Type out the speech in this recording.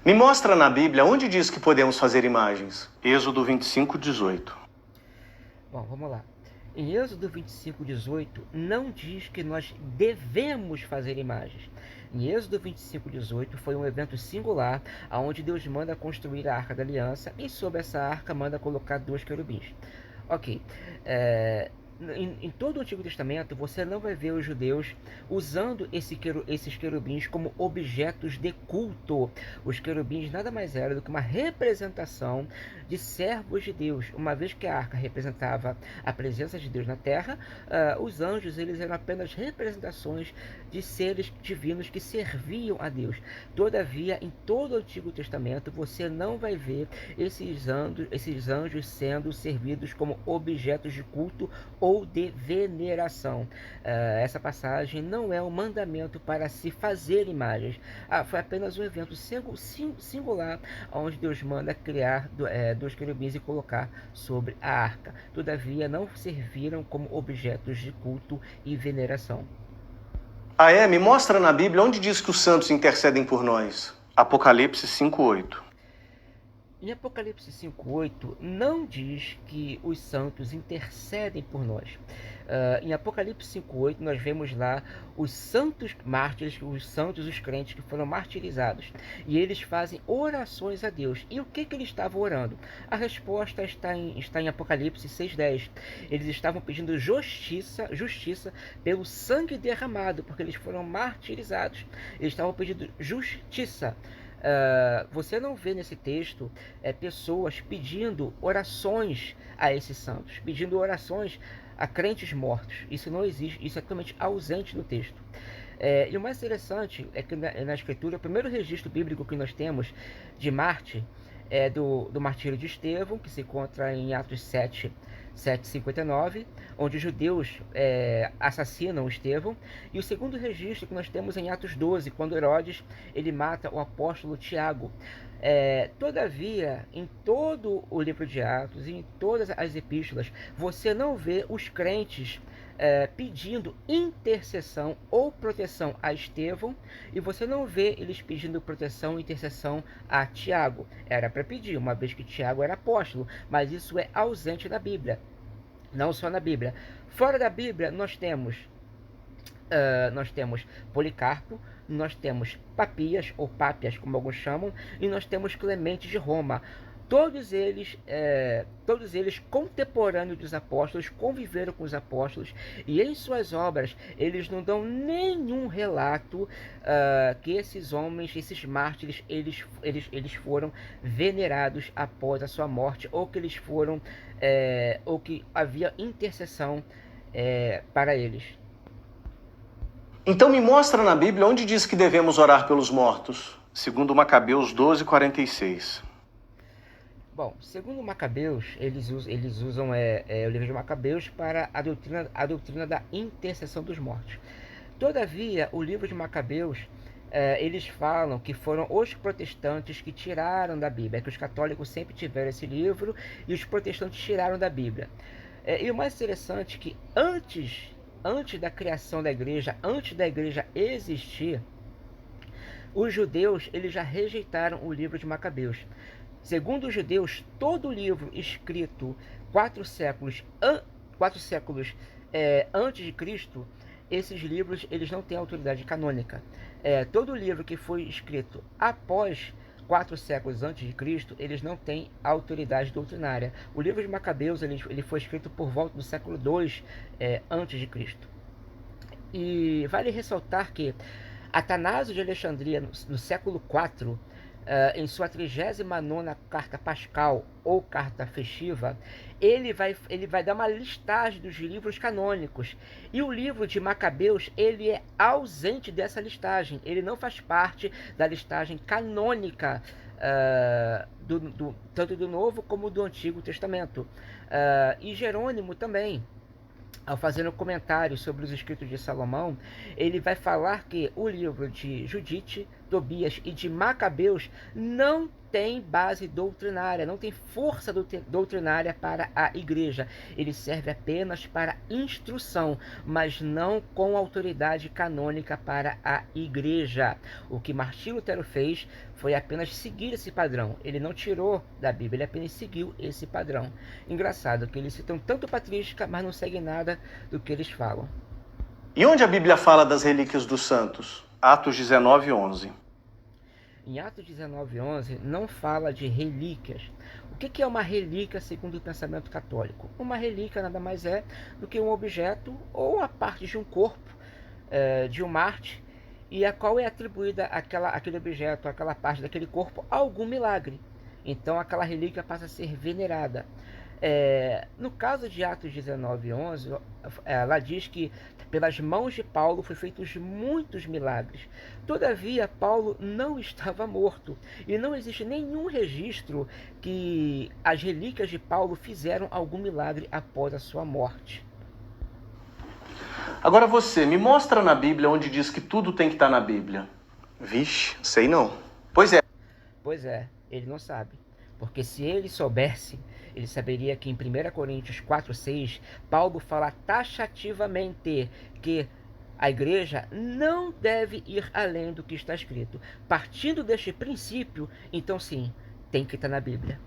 Me mostra na Bíblia onde diz que podemos fazer imagens. Êxodo 25:18. Bom, vamos lá. Em Êxodo 25:18, não diz que nós devemos fazer imagens. Em Êxodo 25:18 foi um evento singular, onde Deus manda construir a Arca da Aliança e sobre essa arca manda colocar 2 querubins. Ok, em todo o Antigo Testamento você não vai ver os judeus usando esses querubins como objetos de culto. Os querubins nada mais era do que uma representação de servos de Deus. Uma vez que a arca representava a presença de Deus na terra, os anjos eles eram apenas representações de seres divinos que serviam a Deus. Todavia, em todo o Antigo Testamento você não vai ver esses anjos sendo servidos como objetos de culto ou de veneração. Essa passagem não é um mandamento para se fazer imagens. Foi apenas um evento singular onde Deus manda criar 2 querubins e colocar sobre a arca. Todavia, não serviram como objetos de culto e veneração. Me mostra na Bíblia onde diz que os santos intercedem por nós. Apocalipse 5:8. Em Apocalipse 5:8 não diz que os santos intercedem por nós. Em Apocalipse 5:8 nós vemos lá os santos mártires, os santos, os crentes que foram martirizados. E eles fazem orações a Deus. E o que eles estavam orando? A resposta está em Apocalipse 6:10. Eles estavam pedindo justiça pelo sangue derramado, porque eles foram martirizados. Eles estavam pedindo justiça. Você não vê nesse texto pessoas pedindo orações a esses santos, pedindo orações a crentes mortos. Isso não existe, isso é totalmente ausente no texto. E o mais interessante é que na Escritura, o primeiro registro bíblico que nós temos de Marte é do martírio de Estevão, que se encontra em Atos 7:59, onde os judeus assassinam Estevão. E o segundo registro que nós temos em Atos 12, quando Herodes ele mata o apóstolo Tiago. Todavia, em todo o livro de Atos e em todas as epístolas, você não vê os crentes pedindo intercessão ou proteção a Estevão, e você não vê eles pedindo proteção e intercessão a Tiago. Era para pedir, uma vez que Tiago era apóstolo, mas isso é ausente na Bíblia. Não só na Bíblia. Fora da Bíblia, nós temos Policarpo, nós temos Papias, ou Pápias, como alguns chamam, e nós temos Clemente de Roma. Todos eles contemporâneos dos apóstolos, conviveram com os apóstolos, e em suas obras eles não dão nenhum relato que esses homens, esses mártires, eles foram venerados após a sua morte, ou que eles foram, ou que havia intercessão para eles. Então me mostra na Bíblia onde diz que devemos orar pelos mortos. Segundo Macabeus 12:46. Bom, segundo Macabeus, eles usam o livro de Macabeus para a doutrina da intercessão dos mortos. Todavia, o livro de Macabeus, eles falam que foram os protestantes que tiraram da Bíblia, que os católicos sempre tiveram esse livro e os protestantes tiraram da Bíblia. E o mais interessante é que antes da criação da igreja, antes da igreja existir, os judeus eles já rejeitaram o livro de Macabeus. Segundo os judeus, todo livro escrito 4 séculos antes de Cristo, esses livros eles não têm autoridade canônica. Todo livro que foi escrito após 4 séculos antes de Cristo, eles não têm autoridade doutrinária. O livro de Macabeus ele foi escrito por volta do século II antes de Cristo. E vale ressaltar que Atanásio de Alexandria, no século IV, em sua 39ª carta pascal ou carta festiva, ele vai dar uma listagem dos livros canônicos. E o livro de Macabeus ele é ausente dessa listagem. Ele não faz parte da listagem canônica tanto do Novo como do Antigo Testamento. E Jerônimo também, ao fazer um comentário sobre os escritos de Salomão, ele vai falar que o livro de Judite, Tobias e de Macabeus não tem base doutrinária, não tem força doutrinária para a igreja. Ele serve apenas para instrução, mas não com autoridade canônica para a igreja. O que Martinho Lutero fez foi apenas seguir esse padrão. Ele não tirou da Bíblia, ele apenas seguiu esse padrão. Engraçado que eles citam tanto patrística, mas não seguem nada do que eles falam. E onde a Bíblia fala das relíquias dos santos? Atos 19, 11. Em Atos 19, 11, não fala de relíquias. O que é uma relíquia segundo o pensamento católico? Uma relíquia nada mais é do que um objeto ou a parte de um corpo de um mártir, e a qual é atribuída aquele objeto, aquela parte daquele corpo, a algum milagre. Então aquela relíquia passa a ser venerada. No caso de Atos 19, 11, ela diz que pelas mãos de Paulo foi feitos muitos milagres. Todavia, Paulo não estava morto e não existe nenhum registro que as relíquias de Paulo fizeram algum milagre após a sua morte. Agora você, me mostra na Bíblia onde diz que tudo tem que estar na Bíblia. Vixe, sei não. Pois é. Pois é, ele não sabe. Porque se ele soubesse, ele saberia que em 1 Coríntios 4,6, Paulo fala taxativamente que a igreja não deve ir além do que está escrito. Partindo deste princípio, então sim, tem que estar na Bíblia.